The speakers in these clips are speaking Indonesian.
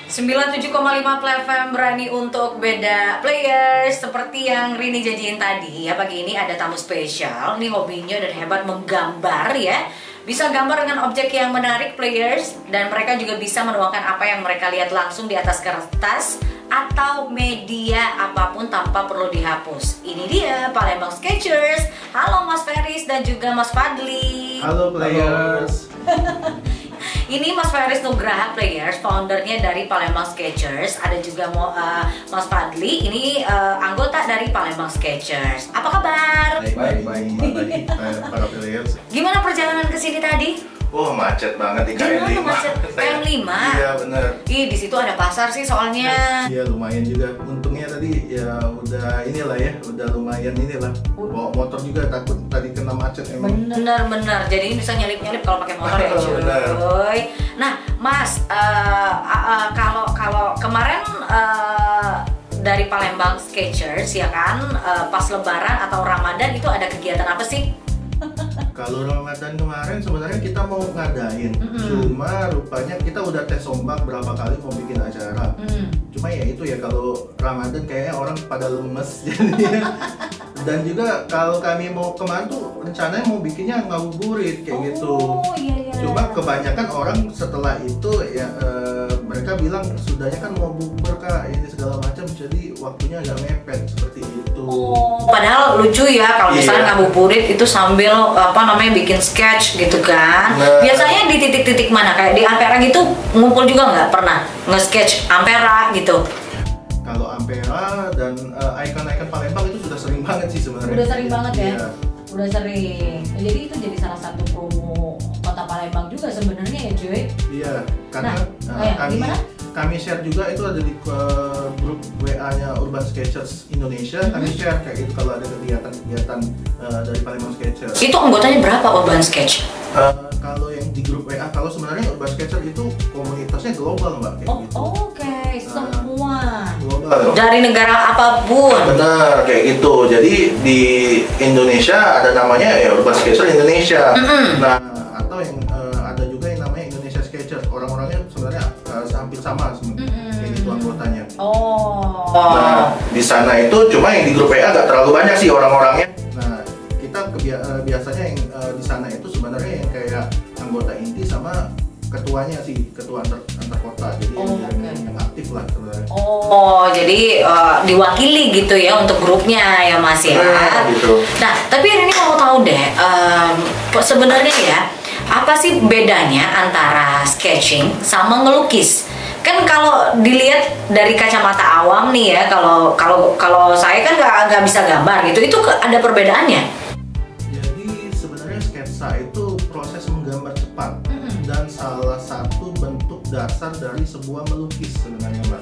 97,5 FM berani untuk beda players. Seperti yang Rini janjiin tadi ya, pagi ini ada tamu spesial. Ini hobinya dan hebat menggambar ya. Bisa gambar dengan objek yang menarik players. Dan mereka juga bisa menuangkan apa yang mereka lihat langsung di atas kertas atau media apapun tanpa perlu dihapus. Ini dia Palembang Sketchers. Halo Mas Feris dan juga Mas Fadli. Halo players. Ini Mas Feris Nugraha players, foundernya dari Palembang Sketchers. Ada juga Mas Fadli, ini anggota dari Palembang Sketchers. Apa kabar? Baik para players. Gimana perjalanan ke sini tadi? Oh, macet banget di KM5. Gimana macet? KM5? Iya bener. Ih, di situ ada pasar sih soalnya. Iya lumayan juga. Untungnya tadi ya udah inilah ya, udah lumayan inilah. Bawa motor juga takut tadi kena macet emang. Bener. Jadi bisa nyelip-nyelip kalau pakai motor ya cuy. Nah, Mas, kalau kemarin dari Palembang Sketchers ya kan, pas Lebaran atau Ramadan itu ada kegiatan apa sih? Kalau Ramadan kemarin sebenarnya kita mau ngadain, cuma rupanya kita udah tes ombak berapa kali mau bikin acara. Cuma ya itu ya, kalau Ramadan kayaknya orang pada lemes jadinya. Dan juga kalau kami mau kemarin tuh rencananya mau bikinnya ngabuburit kayak gitu. Iya. Cuma kebanyakan orang setelah itu ya mereka bilang sudahnya kan mau bukber kak, ini segala macam, jadi waktunya agak mepet seperti itu. Padahal lucu ya kalau misalnya ngabuburit itu sambil bikin sketch gitu kan. Nah, biasanya di titik-titik mana, kayak di Ampera gitu ngumpul juga nggak pernah nge-sketch Ampera gitu? Kalau Ampera dan ikon-ikon Palembang itu sudah sering banget sih sebenarnya. Udah sering banget ya? Iya. Udah sering. Jadi itu jadi salah satu promo kota Palembang juga sebenarnya ya cuy. Iya, karena kami share juga itu ada di grup WA-nya Urban Sketchers Indonesia. Kami share kayak gitu kalau ada kegiatan-kegiatan dari Palembang Sketchers. Itu anggotanya berapa Urban Sketch? Kalau yang di grup WA, kalau sebenarnya Urban Sketchers itu komunitasnya global mbak kayak gitu. Oke. Semua. Global. Dari negara apapun. Benar kayak gitu. Jadi di Indonesia ada namanya ya Urban Sketchers Indonesia. Nah, atau yang ada juga yang namanya Indonesia Sketchers. Orang-orangnya sebenarnya hampir sama kayak gitu anggotanya. Nah, di sana itu cuma yang di grup WA nggak terlalu banyak sih orang-orangnya. Nah, kita biasanya yang di sana itu sebenarnya yang kayak anggota inti sama ketuanya sih, ketua antar kota. Jadi yang aktif lah sebenarnya. Jadi diwakili gitu ya untuk grupnya ya Mas ya. Gitu. Nah, tapi ini mau tahu deh, sebenarnya ya apa sih bedanya antara sketching sama ngelukis? Kan kalau dilihat dari kacamata awam nih ya, kalau saya kan nggak bisa gambar gitu, itu ada perbedaannya. Jadi sebenarnya sketsa itu proses menggambar cepat dan salah satu bentuk dasar dari sebuah melukis sebenarnya mbak.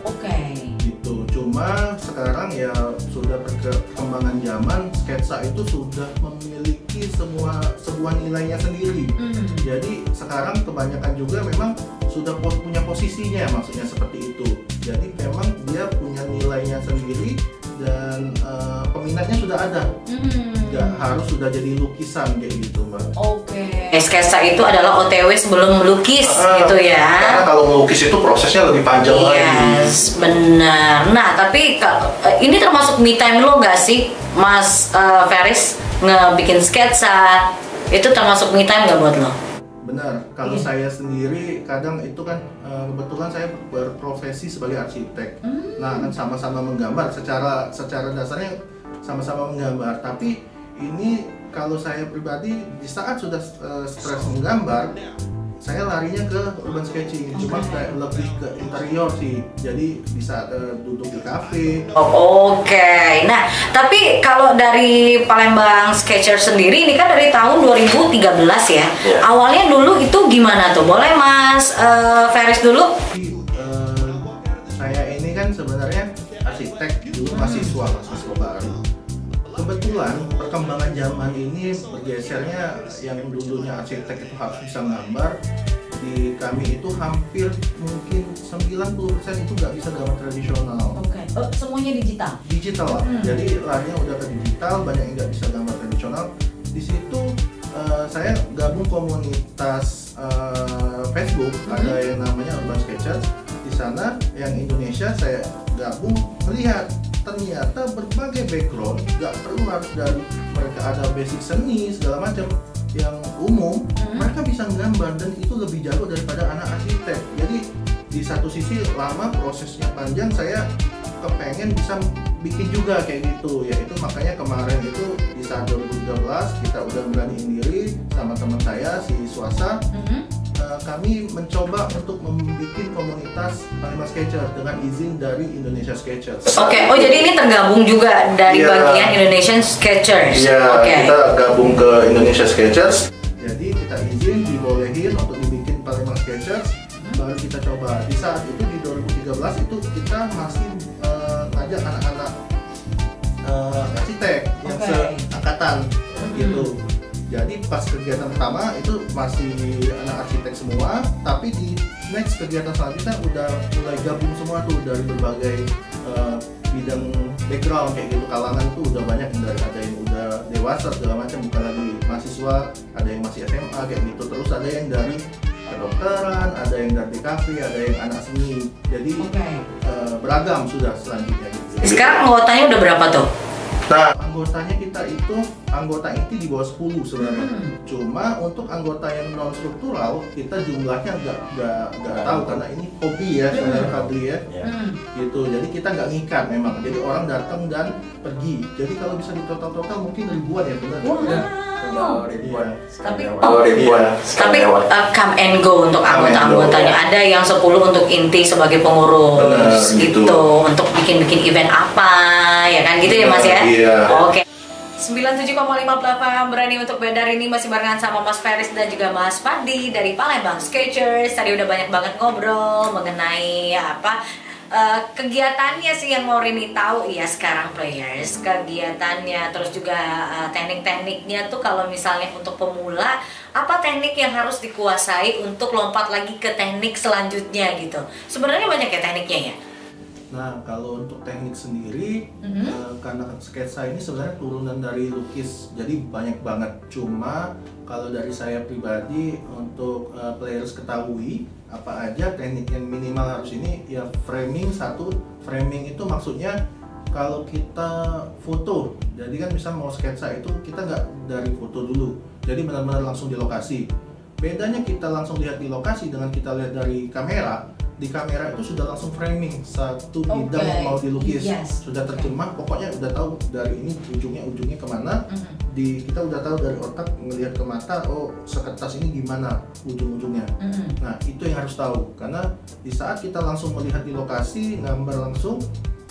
Gitu. Cuma sekarang ya sudah perkembangan zaman, sketsa itu sudah memiliki sebuah nilainya sendiri. Jadi sekarang kebanyakan juga memang sudah punya posisinya, maksudnya seperti itu. Jadi memang dia punya nilainya sendiri dan peminatnya sudah ada. Nggak harus sudah jadi lukisan kayak gitu mbak. Sketsa itu adalah OTW sebelum melukis gitu ya. Karena kalau melukis itu prosesnya lebih panjang lagi. Benar. Nah, tapi ini termasuk me time lo nggak sih, Mas Feris, ngebikin sketsa? Itu termasuk me time nggak buat lo? Benar. Kalau saya sendiri kadang itu kan kebetulan saya berprofesi sebagai arsitek. Nah, kan sama-sama menggambar. Secara dasarnya sama-sama menggambar. Tapi ini kalau saya pribadi di saat sudah stres menggambar, saya larinya ke urban sketching. Cuma lebih ke interior sih. Jadi bisa duduk di kafe. Nah, tapi kalau dari Palembang Sketchers sendiri ini kan dari tahun 2013 ya. Awalnya dulu itu gimana tuh? Boleh Mas Feris dulu? Saya ini kan sebenarnya arsitek, dulu mahasiswa baru. Kebetulan perkembangan zaman ini bergesernya, yang dulunya arsitek itu harus bisa gambar, di kami itu hampir mungkin 90% itu nggak bisa gambar tradisional. Semuanya digital? Digital lah. Jadi larinya udah ke digital, banyak yang nggak bisa gambar tradisional. Di situ saya gabung komunitas Facebook, ada yang namanya Urban Sketchers. Di sana yang Indonesia saya gabung, melihat ternyata berbagai background, nggak perlu harus dari mereka ada basic seni segala macam yang umum, mereka bisa nggambar dan itu lebih jago daripada anak arsitek. Jadi di satu sisi lama prosesnya panjang, saya kepengen bisa bikin juga kayak gitu, yaitu makanya kemarin itu di saat 2013 kita udah beraniin diri sama teman saya si Suasa. Kami mencoba untuk membuat komunitas Palembang Sketchers dengan izin dari Indonesia Sketchers. Oke, oh jadi ini tergabung juga dari bagian Indonesian Sketchers. Iya, kita gabung ke Indonesia Sketchers. Jadi kita izin, dibolehin untuk dibikin Palembang Sketchers. Baru kita coba. Di saat itu di 2013 itu kita masih ngajak anak-anak arsitek yang seangkatan gitu. Jadi pas kegiatan pertama itu masih anak arsitek semua, tapi di next kegiatan selanjutnya udah mulai gabung semua tuh dari berbagai bidang background kayak gitu, kalangan tuh udah banyak, dari ada yang udah dewasa segala macam, bukan lagi mahasiswa, ada yang masih SMA kayak gitu, terus ada yang dari kedokteran, ada yang dari DKV, ada yang anak seni, jadi beragam sudah selanjutnya gitu. Sekarang anggotanya udah berapa tuh? Nah, anggotanya kita itu anggota inti di bawah 10 sebenarnya. Cuma untuk anggota yang non struktural kita jumlahnya nggak tahu karena ini hobi ya sebenarnya Fadli ya. Gitu. Jadi kita nggak ngikat memang. Jadi orang datang dan pergi. Jadi kalau bisa ditotal-total mungkin ribuan ya benar. Ribuan. Tapi come and go untuk anggota-anggotanya. Ada yang 10 untuk inti sebagai pengurus gitu. Untuk bikin-bikin event apa ya kan gitu ya Mas ya. Oke. 97,5 platform berani untuk beredar ini masih barengan sama Mas Feris dan juga Mas Fadli dari Palembang Sketchers. Tadi udah banyak banget ngobrol mengenai apa kegiatannya sih yang mau Rini tahu ya sekarang players, kegiatannya terus juga teknik-tekniknya tuh kalau misalnya untuk pemula apa teknik yang harus dikuasai untuk lompat lagi ke teknik selanjutnya gitu. Sebenarnya banyak ya tekniknya ya. Nah, kalau untuk teknik sendiri, karena sketsa ini sebenarnya turunan dari lukis, jadi banyak banget. Cuma kalau dari saya pribadi, untuk players ketahui apa aja teknik yang minimal harus ini, ya framing satu. Framing itu maksudnya kalau kita foto, jadi kan bisa mau sketsa itu kita nggak dari foto dulu, jadi benar-benar langsung di lokasi. Bedanya kita langsung lihat di lokasi dengan kita lihat dari kamera. Di kamera itu sudah langsung framing satu bidang yang mau dilukis, sudah terjemah, pokoknya udah tahu dari ini ujungnya kemana. Kita udah tahu dari otak ngelihat ke mata, oh sekertas ini gimana ujung-ujungnya. Nah itu yang harus tahu, karena di saat kita langsung melihat di lokasi gambar langsung,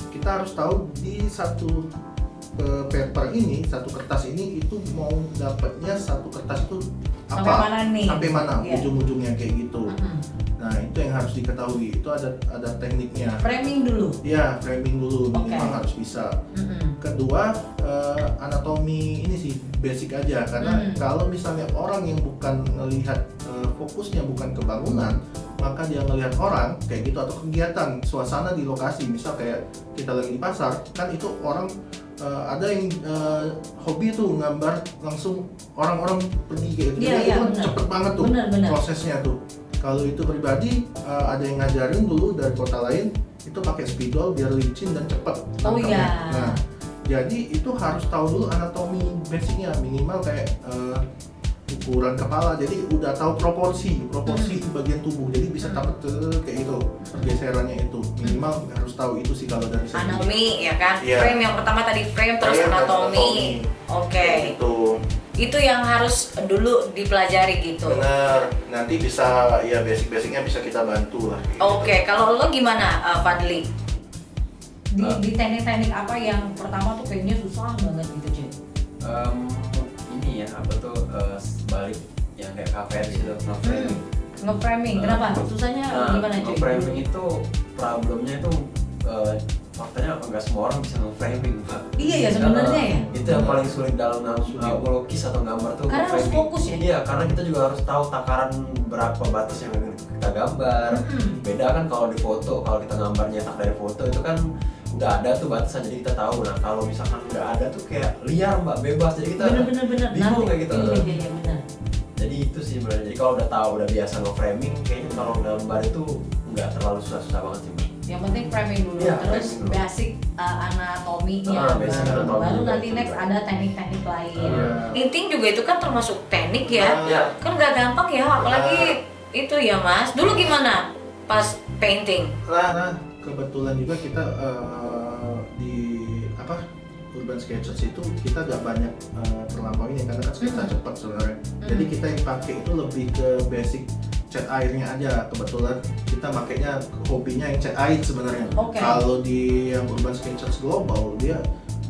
kita harus tahu di satu paper ini, satu kertas ini itu mau dapatnya satu kertas itu apa, sampai mana ujung-ujungnya kayak gitu. Nah itu yang harus diketahui, itu ada tekniknya. Framing dulu? Iya, framing dulu, minimal harus bisa. Kedua, anatomi ini sih basic aja, karena kalau misalnya orang yang bukan melihat fokusnya bukan ke bangunan, maka dia melihat orang kayak gitu atau kegiatan suasana di lokasi, misal kayak kita lagi di pasar, kan itu orang ada yang hobi tuh gambar langsung orang-orang pergi kayak gitu, itu kan cepet banget tuh prosesnya tuh. Kalau itu pribadi, ada yang ngajarin dulu dari kota lain, itu pakai spidol biar licin dan cepat. Nah, jadi itu harus tahu dulu anatomi basicnya, minimal kayak ukuran kepala, jadi udah tahu proporsi bagian tubuh, jadi bisa dapat kayak itu pergeserannya itu minimal harus tahu itu sih kalau dari saya. Anatomi ya kan, frame yang pertama tadi frame terus anatomi. Itu yang harus dulu dipelajari gitu. Bener, nanti bisa ya basic-basicnya bisa kita bantu lah. Oke, kalau lo gimana Fadli? Di teknik-teknik apa yang pertama tuh kayaknya susah banget gitu Cik? Ini ya apa tuh balik yang kayak KPR gitu, nge-framing. Nge-framing, kenapa? Susahnya gimana Cik? Nge-framing itu problemnya itu faktanya enggak semua orang bisa nge-framing, Pak. Iya ya sebenarnya ya. Itu yang paling sulit dalam melukis atau gambar tuh. Karena harus fokus ya. Iya, karena kita juga harus tahu takaran berapa batas yang kita gambar. Beda kan kalau di foto, kalau kita gambar nyetak dari foto itu kan udah ada tuh batasan, jadi kita tahu. Nah kalau misalkan nggak ada tuh kayak liar Mbak, bebas, jadi kita bingung kayak gitu. Iya benar. Jadi itu sih sebenarnya. Jadi kalau udah tahu, udah biasa nge-framing, kayaknya kalau gambar itu nggak terlalu susah-susah banget sih Mbak. Yang penting framing dulu, Ya, terus framing dulu. basic anatominya, basic anatomi baru juga nanti juga. next ada teknik-teknik lain. Iya. Linting juga itu kan termasuk teknik ya, Ya. kan nggak gampang ya, apalagi itu ya Mas. Dulu gimana pas painting? Nah, kebetulan juga kita di Urban Sketchers itu kita gak banyak terlampau ini karena kan sketsa cepat sebenarnya. Jadi kita yang pakai itu lebih ke basic cat airnya aja. Kebetulan kita makainya hobinya yang cat air sebenarnya. Oke. Kalau di yang Urban Sketchers Global dia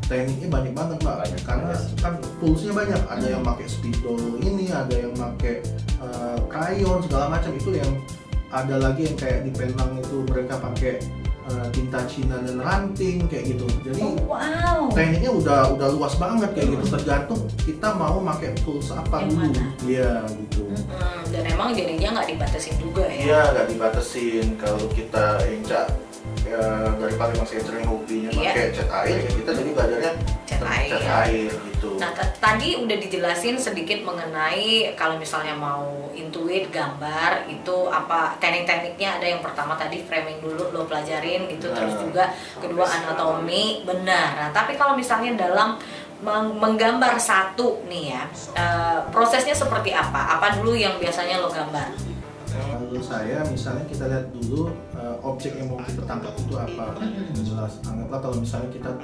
tekniknya banyak banget Mbak. Banyak, Karena kan toolsnya banyak. Ada yang pakai spidol ini, ada yang pakai crayon segala macam. Itu yang ada lagi yang kayak di Penang itu mereka pakai tinta Cina dan ranting kayak gitu. Jadi Wow. tekniknya udah luas banget kayak gitu. Tergantung kita mau pakai tools apa Yang dulu. mana? Iya gitu. Dan emang jadinya nggak dibatasin juga ya. Iya nggak dibatasin. Kalau kita inca dari Palembang Sketcher yang hobinya Iya. pakai cat air ya kita jadi belajarnya Cat air. cat air gitu. Nah tadi udah dijelasin sedikit mengenai kalau misalnya mau intuit gambar itu apa teknik-tekniknya. Ada yang pertama tadi framing dulu lo pelajarin gitu, terus juga kedua anatomi, benar. Nah tapi kalau misalnya dalam menggambar satu nih ya, prosesnya seperti apa? Apa dulu yang biasanya lo gambar? Menurut saya misalnya kita lihat dulu objek yang mau kita tangkap itu apa. Jelas anggaplah kalau misalnya kita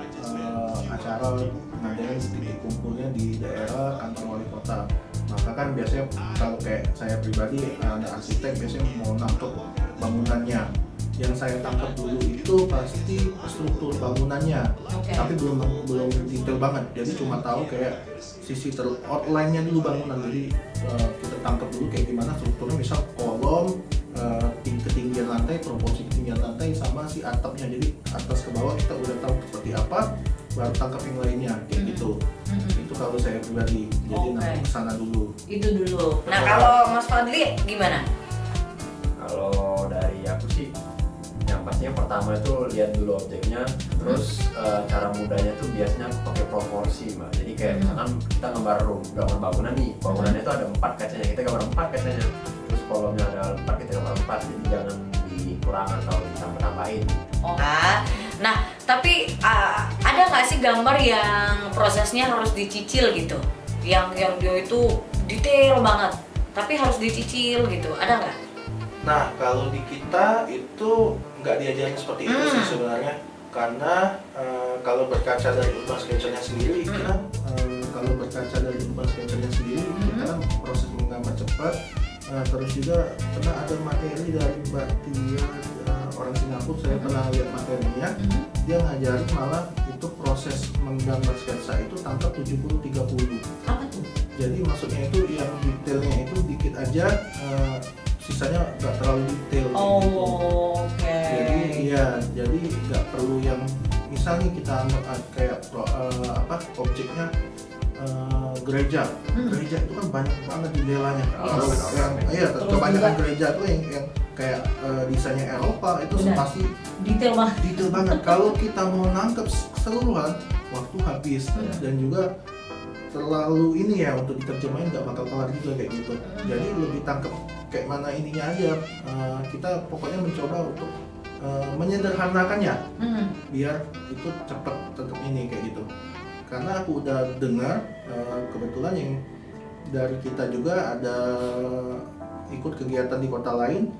acara ngadain titik kumpulnya di daerah kantor wali kota, maka kan biasanya kalau kayak saya pribadi ada arsitek biasanya mau nangkep bangunannya. Yang saya tangkap dulu itu pasti struktur bangunannya, tapi belum detail banget. Jadi cuma tahu kayak sisi outline-nya dulu bangunan. Jadi kita tangkap dulu kayak gimana strukturnya, misal kolom, ketinggian lantai, proporsi ketinggian lantai sama si atapnya. Jadi atas ke bawah kita udah tahu seperti apa, baru tangkap yang lainnya kayak gitu. Itu kalau saya pribadi. Jadi nanti kesana dulu. Itu dulu. Nah kalau Mas Fadli gimana? Kalau dari aku sih, yang pastinya pertama itu lihat dulu objeknya, terus cara mudahnya tuh biasanya pakai proporsi Mbak. Jadi kayak misalkan kita gambar bangunan nih, bangunannya itu ada 4 kacanya, kita gambar 4 kacanya, terus kolomnya ada 4, kita gambar 4, jadi jangan dikurang atau ditambah-tambahin. Nah tapi ada nggak sih gambar yang prosesnya harus dicicil gitu, yang dia itu detail banget, tapi harus dicicil gitu, ada nggak? Nah, kalau di kita itu nggak diajarin seperti itu sih sebenarnya, karena kalau berkaca dari Urban Sketcher-nya sendiri, kita kalau berkaca dari Urban Sketcher-nya sendiri, kita kan proses menggambar cepat, terus juga pernah ada materi dari Mbak Tia, orang Singapura, saya pernah lihat materinya, dia ngajarin malah itu proses menggambar sketsa itu tangkap 70-30. Apa tuh? Jadi maksudnya itu yang detailnya itu dikit aja, sisanya nggak terlalu detail. Oke. Jadi nggak perlu yang misalnya kita anggap kayak objeknya gereja. Gereja itu kan banyak banget detailnya. Kalau kebanyakan gereja itu yang kayak desainnya Eropa itu pasti detail banget. Kalau kita mau nangkep keseluruhan, waktu habis dan juga terlalu ini ya untuk diterjemahin nggak bakal kelar juga kayak gitu. Jadi lebih tangkep kayak mana ininya aja. Kita pokoknya mencoba untuk menyederhanakannya biar itu cepet tetap ini kayak gitu. Karena aku udah dengar kebetulan yang dari kita juga ada ikut kegiatan di kota lain,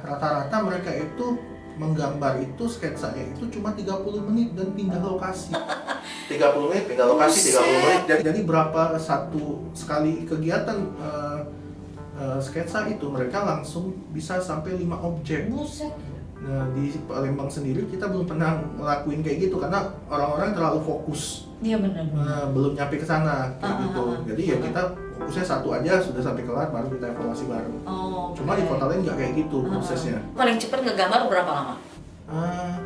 rata-rata mereka itu menggambar itu sketsanya itu cuma 30 menit dan pindah lokasi. 30 menit pindah lokasi, 30 menit. Jadi berapa sekali kegiatan sketsa itu mereka langsung bisa sampai 5 objek. Buset. Nah, di Palembang sendiri kita belum pernah ngelakuin kayak gitu karena orang-orang terlalu fokus. Iya benar. Belum nyampe ke sana kayak gitu. Jadi ya kita fokusnya satu aja, sudah sampai kelar baru kita evaluasi baru. Cuma di kota lain nggak kayak gitu prosesnya. Paling cepat ngegambar berapa lama?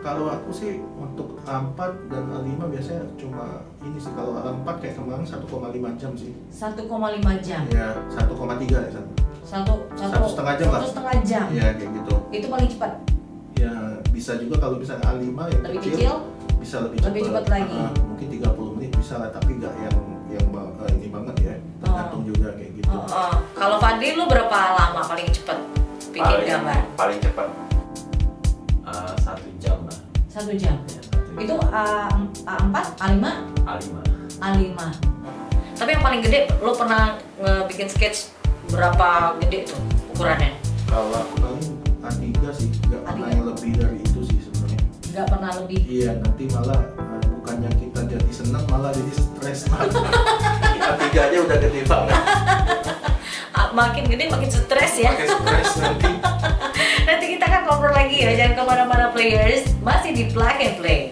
Kalau aku sih untuk A4 dan A5 biasanya cuma ini sih, kalau A4 kayak kemarin 1,5 jam sih. 1,5 jam? Ya, 1,3 ya. 1,5 jam lah. 1,5 jam? Ya, kayak gitu. Itu paling cepat? Ya, bisa juga kalau misalnya A5 yang lebih kecil? Bisa lebih cepat lagi? Mungkin 30 menit bisa lah, tapi nggak yang ini banget ya. Tergantung juga kayak gitu. Kalau Fadli lu berapa lama paling cepat? bikin gambar? Paling cepat 1 jam lah. 1 jam? Ya, 1 jam. Itu A4, A5? A5. Tapi yang paling gede, lo pernah bikin sketch berapa gede tuh ukurannya? Kalau aku paling A3 sih, nggak pernah yang lebih dari itu sih sebenarnya. Nggak pernah lebih? Iya, nanti malah bukannya kita jadi senang, malah jadi stres. A3-nya udah gede banget. Makin gede makin stres ya? Makin stres nanti. Nanti kita akan ngobrol lagi ya, jangan kemana-mana players. Masih di Plug and Play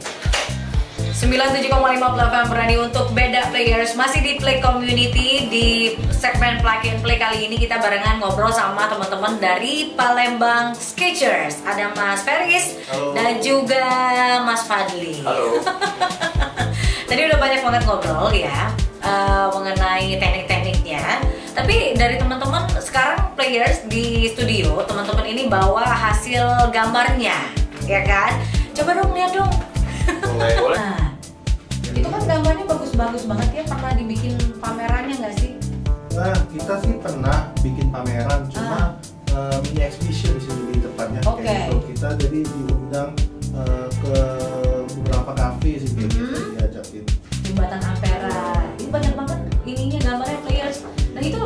97,5 FM berani untuk beda players. Masih di Play Community. Di segmen Plug and Play kali ini kita barengan ngobrol sama teman-teman dari Palembang Sketchers. Ada Mas Feris. Halo. Dan juga Mas Fadli. Halo. Tadi udah banyak banget ngobrol ya mengenai teknik-tekniknya. Tapi dari teman-teman sekarang players di studio, teman-teman ini bawa hasil gambarnya, ya kan? Coba dong lihat dong. Boleh. Nah, itu kan gambarnya bagus-bagus banget ya. Pernah dibikin pamerannya nggak sih? Nah, kita sih pernah bikin pameran, cuma mini exhibition sih lebih tepatnya. Oke. Kayak gitu. Kita jadi diundang ke beberapa kafe sih kayak gitu, diajakin. Jembatan Ampera. Itu banyak banget ininya gambarnya players. Nah itu,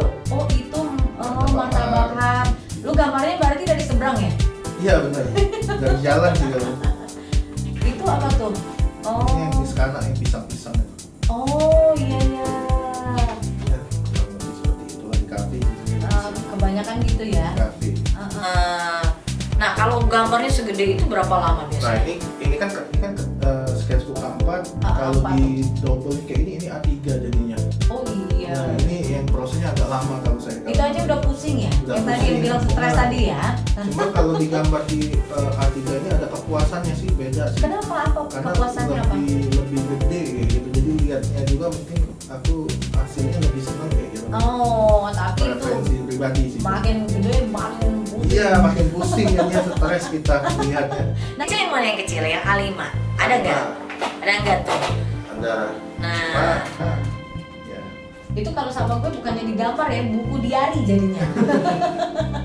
martabak. Lu gambarnya berarti dari seberang ya? Iya benar, dari jalan sih kalau. Itu apa tuh? Ini yang di Skana yang pisang-pisang itu. Oh iya. Ya, kurang lebih seperti itulah di kafe gitu. Kebanyakan gitu ya. Kafe. Nah kalau gambarnya segede itu berapa lama Nah biasanya? ini kan sketchbook A4. Kalau A4. di double kayak ini A3 jadinya. Oh iya. Nah ini yang prosesnya agak lama kalau saya. Itu aja udah pusing ya? Udah Yang tadi pusing. yang bilang stres Nah. tadi ya? Cuma kalau digambar di A3 ini ada kepuasannya sih, beda sih. Kenapa? Apa Karena kepuasannya apa? lebih gede kayak gitu. Jadi lihatnya juga mungkin aku hasilnya lebih senang kayak gitu. Oh, tapi itu Preferensi pribadi sih. makin gede makin pusing. Iya, makin pusing jadinya stres kita lihatnya. Nah, kecil yang mana yang kecil? Yang A5? Ada nggak? Ada nggak tuh? Ada. Nah, Ya. itu kalau sama gue bukannya digambar ya, buku diari jadinya.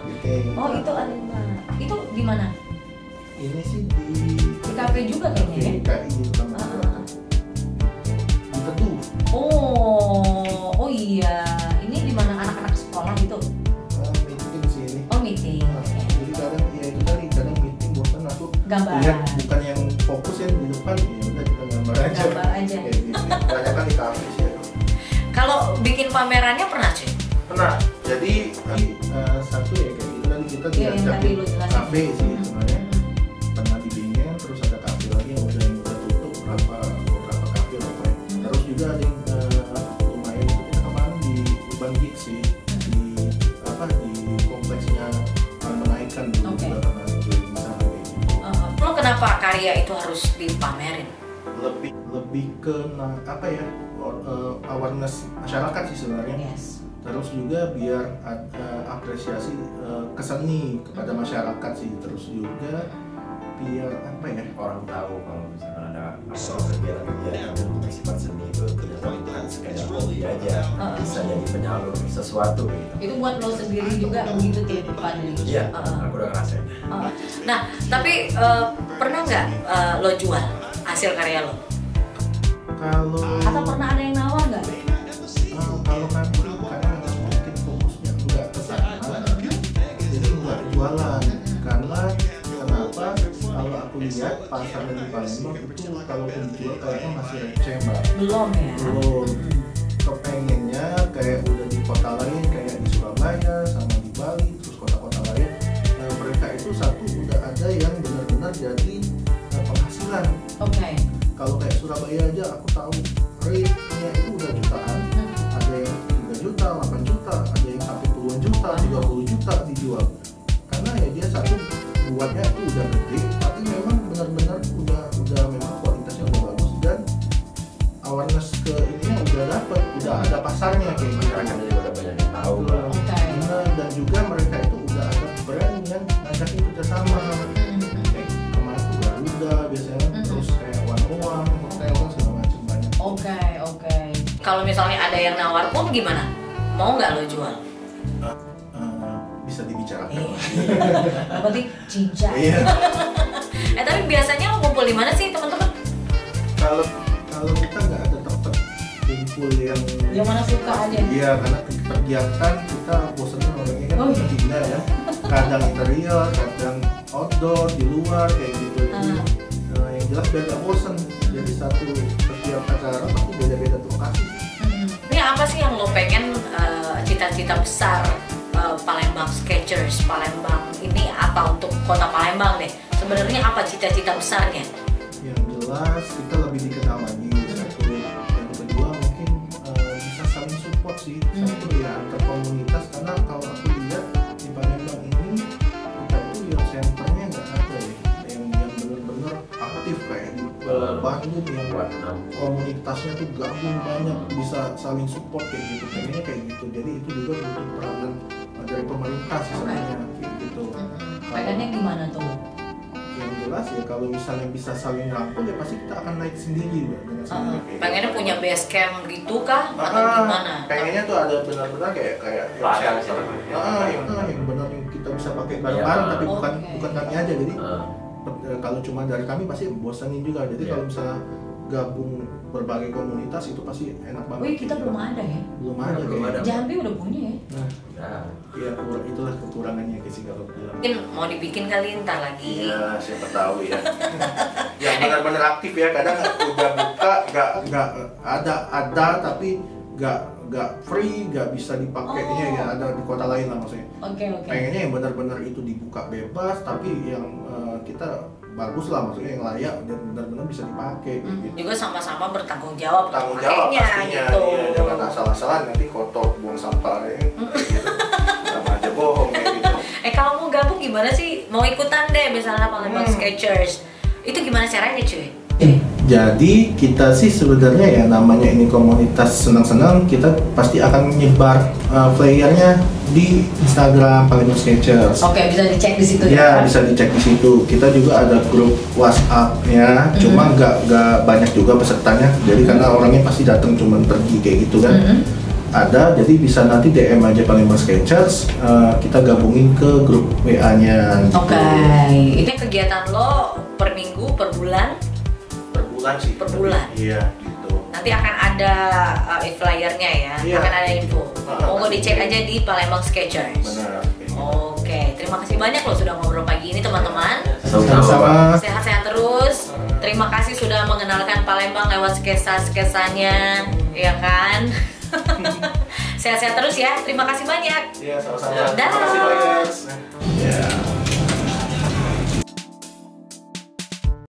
Oke. Oh, itu A5. Itu di mana? Ini sih di Di kafe juga kayaknya ya? DKI gitu kan. Di Teduh. Oh iya. Ini di mana anak-anak sekolah gitu? Meeting sih ini. Oh, meeting. Jadi kadang ya itu tadi kadang meeting bosan aku Gambar. lihat bukan yang fokus yang di depan, ya udah kita gambar aja. Gambar aja. Kayak gitu. Banyak kan di kafe sih. Kalau bikin pamerannya pernah cuy? Pernah. Jadi satu ya kayak gitu tadi kita Iya, yang tadi diajakin lu jelasin. kafe sih sebenarnya. Pernah di Bingen, terus ada kafe lagi yang udah tutup beberapa kafe pokoknya. Terus juga ada yang lumayan itu kita kemarin di Urban Geek sih di kompleksnya menaikkan dulu Oke. juga karena gue di sana kayak gitu. Lo kenapa karya itu harus dipamerin? Lebih ke awareness masyarakat sih sebenarnya. Yes. Terus juga biar apresiasi ke seni kepada masyarakat sih. Terus juga biar Orang tahu kalau misalkan ada kegiatan-kegiatan yang bersifat seni itu ternyata bukan sekedar hobi aja, bisa jadi penyalur sesuatu gitu. Itu buat lo sendiri juga begitu tuh Fadli? Iya, aku udah ngerasain. Nah, tapi pernah nggak lo jual hasil karya lo? Atau pernah ada yang nawar nggak? Kalau kan karena mungkin fokusnya enggak ke sana, jadi enggak jualan. Karena kenapa? Kalau aku lihat pasar di Palembang itu kalau dijual kayaknya masih receh mbak. Belum ya? Belum. Kepengennya kayak udah di kota lain kayak di Surabaya sama di Bali terus kota-kota lain. Mereka itu satu udah ada yang benar-benar jadi penghasilan. Oke. Kalau kayak Surabaya aja aku tahu rate-nya itu udah jutaan. Ada yang 3 juta, 8 juta, ada yang sampai puluhan juta, 30 juta dijual. Karena ya dia satu buatnya itu udah gede, tapi memang benar-benar udah memang kualitasnya udah bagus dan awareness ke ininya udah dapet, udah ada pasarnya kayak gitu. Masyarakatnya juga udah banyak yang tahu lah. Nah, dan juga mereka itu udah ada brand yang ngajakin kerjasama. Kayak kemarin tuh Garuda biasanya, terus kayak One Hotel kan segala macam banyak. Oke. Kalau misalnya ada yang nawar pun gimana? Mau nggak lo jual? Bisa bisa dibicarakan. Yang penting cincang. Iya. Tapi biasanya ngumpul di mana sih teman-teman? Kalau kita nggak ada tempat kumpul yang mana suka aja. Iya, karena kegiatan kita bosan orangnya kan pindah ya. Kadang interior, kadang outdoor, di luar kayak gitu. Yang jelas biar nggak bosan. Jadi setiap acara pasti beda-beda lokasi. Ini apa sih yang lo pengen cita-cita besar Palembang Skechers, Palembang ini apa untuk kota Palembang deh? Sebenarnya apa cita-cita besarnya? Yang jelas kita lebih dikenal lagi satu. Yang kedua mungkin bisa saling support sih. Satu ya antar komunitas, karena kalau aku lihat di Palembang ini kita tuh yang senternya nggak ada ya, yang benar-benar aktif kayak di Bandung yang komunitasnya tuh gabung banyak, bisa saling support kayak gitu. Pengennya kayak gitu. Jadi itu juga butuh peranan dari pemerintah sih sebenarnya kayak gitu. Pengennya gimana tuh? Yang jelas ya kalau misalnya bisa saling rangkul ya pasti kita akan naik sendiri ya dengan sendiri. Pengennya punya base camp gitu kah atau gimana? Pengennya tuh ada benar-benar kayak yang benar yang kita bisa pakai bareng-bareng, tapi bukan kami aja. Jadi kalau cuma dari kami pasti bosanin juga. Jadi kalau misalnya gabung berbagai komunitas itu pasti enak banget. Wih, kita belum ada ya? Belum ada. Jambi udah punya ya? Iya, itulah kekurangannya sih kalau bilang. Mungkin mau dibikin kali ntar lagi. Iya, siapa tahu ya. Yang benar-benar aktif ya. Kadang udah buka nggak ada tapi nggak free, nggak bisa dipakainya ya, ada di kota lain lah maksudnya. Oke. Pengennya yang benar-benar itu dibuka bebas, tapi yang kita bagus lah, maksudnya yang layak dan benar-benar bisa dipakai. Gitu. Juga sama-sama bertanggung jawab. Tanggung jawab pastinya. Gitu. Iya, jangan asal-asalan nanti kotor buang sampah ya. Gitu. Sama aja bohong kayak gitu. Kalau mau gabung gimana sih? Mau ikutan deh misalnya Palembang Skechers. Itu gimana caranya cuy? Jadi kita sih sebenarnya ya namanya ini komunitas senang-senang, kita pasti akan nyebar flyernya di Instagram Palembang Skechers. Oke, bisa dicek di situ ya? Ya, bisa dicek di situ. Kita juga ada grup WhatsApp ya, cuma nggak banyak juga pesertanya. Jadi karena orangnya pasti datang cuma pergi kayak gitu kan. Ada, jadi bisa nanti DM aja Palembang Skechers, kita gabungin ke grup WA-nya. Gitu. Oke, ini kegiatan lo per minggu, per bulan? Sih, per bulan. Iya, gitu. Nanti akan ada flyernya ya, akan ada info. Mau dicek aja di Palembang Skechers. Benar. Oke, terima kasih banyak loh sudah ngobrol pagi ini teman-teman. Sama-sama. Sehat-sehat terus. Terima kasih sudah mengenalkan Palembang lewat sketsa-sketsanya, ya kan? Sehat-sehat terus ya. Terima kasih banyak. Iya, sama-sama. Terima kasih banyak. Ya.